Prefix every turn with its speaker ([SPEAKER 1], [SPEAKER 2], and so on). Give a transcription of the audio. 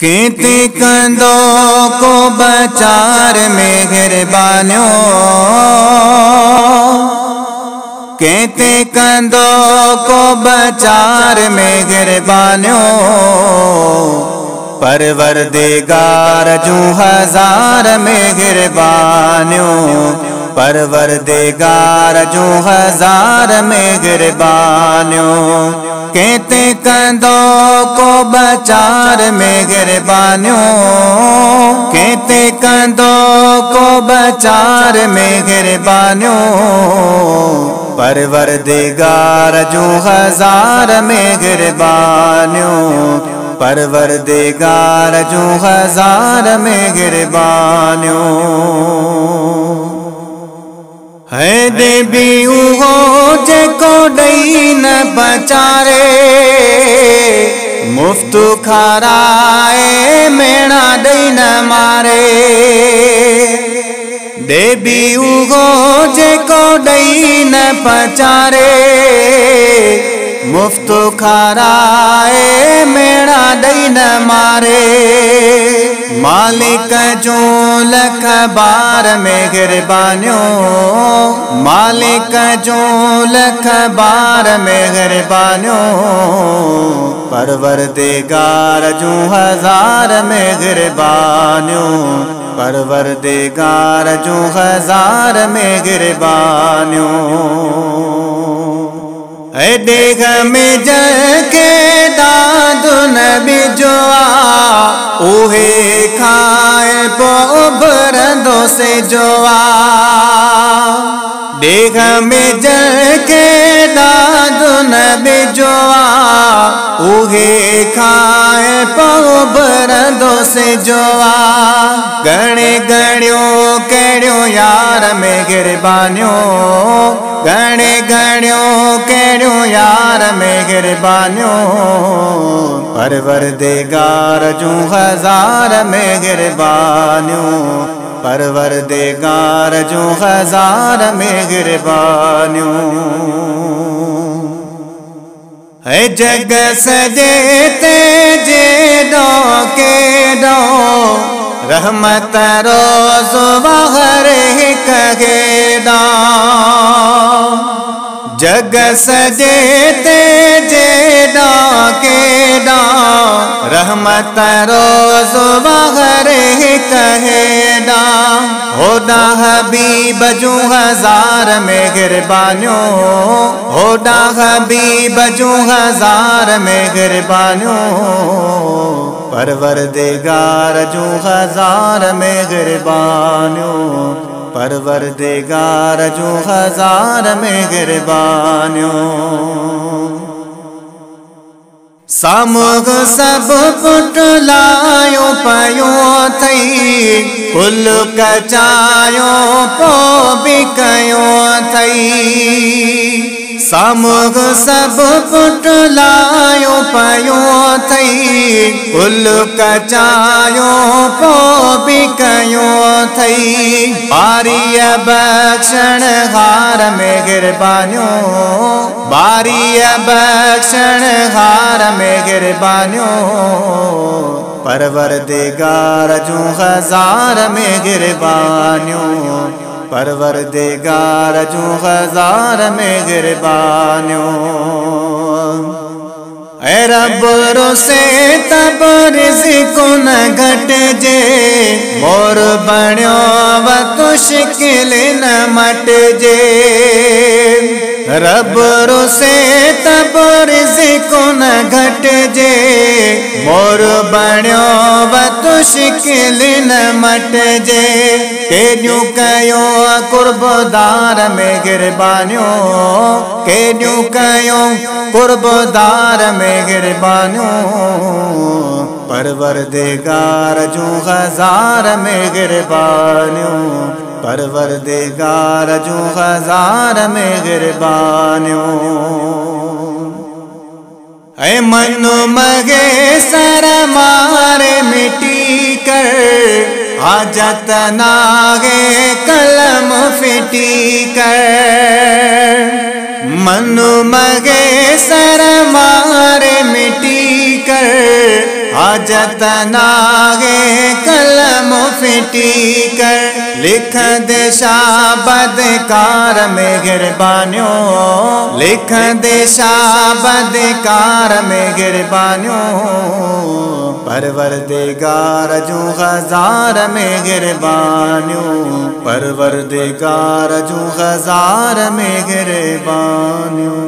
[SPEAKER 1] कीर्ति कंदो को बचार मेहरबानियों, कीर्ति कंदो को बचार मेहरबानियों। परवरदिगार जू हजार मेहरबानियों, परवरदिगार जू हजार मेहरबानियों। कीर्ति कंदो को बचार मेहरबानियों, कीर्ति कंदो को बचार मेहरबानियों। परवरदिगार जू हजार मेहरबानियों, परवरदिगार जू हजार मेहरबानियों। है देवी उहो जेको डई न बचारे, मुफ्त खाराए मेणा डई न मारे। देवी उहो जेको डई न बचारे, मुफ्त खाराए मेणा डई न मारे। मालिक जो लख बार मेहरबानियों, मालिक जो लख बार मेहरबानियों। परवरदिगार जो हजार मेहरबानियों, परवरदिगार जो हजार मेहरबानियों। देख में जके दाद नबी जोआ, उहे खाए पो भरंदो से जोआ। देख में जके दाद नबी जोआ, उहे खाए पो भरंदो से जोआ। गणे गण्यो कहिड़ो यार मेहरबानियों, गणे गण्यो कहिड़ो यार मेहरबानियों। परवरदिगार जू हजार मेहरबानियों, परवरदिगार जू हजार मेहरबानियों। है जग सजे ते जेडो केडो, रहमत रोज़ बाहर हिक गेडा। जग सजे ते जेडा केडा, रहमत रोज़ बाहर हिक हेडा। होडा हबीब जू हजार मेहरबानियों, होडा हबीब जू हजार मेहरबानियों। परवरदिगार जू हजार मेहरबानियों, परवरदिगार जू हजार मेहरबानियों। सामुग सब पुटलायो पयो थई, कुल कचायो पो बिकयो थई। सामुग सब पुटलायो पयो थई, कुल कचायो पो बिकयो थई। बारीय बख्शण हार मेहरबानियों, बारीय बख्शण हार मेहरबानियों। परवरदिगार जू हजार मेहरबानियों, परवरदिगार जू हजार मेहरबानियों। ऐ रब रोसे तब रिज़्क़ न घटजे, मोर बण्यो व तो शिकिल न मटजे। रब रोसे तब रिज़्क़ न घटजे, मोर बण्यो व तो शिकिल न मटजे। केॾियूं कयो कुर्बदार मेहरबानियों, केॾियूं कयो कुर्बदार मेहरबानियों। परवरदिगार जू हजार मेहरबानियों, परवरदिगार जू हजार मेहरबानियों। ऐ मनु मगे सर मारे मिटी कर, हाजत नागे कलम फिटी कर। मनु मगे सर मारे मिटी कर, हाजत नागे कलम फिटी कर लिख दे शाबदकार मेहरबानियों लिख दे शाबदकार मेहरबानियों परवरदिगार जो ग़ज़ार मेहरबानियों परवरदिगार जो ग़ज़ार मेहरबानियों।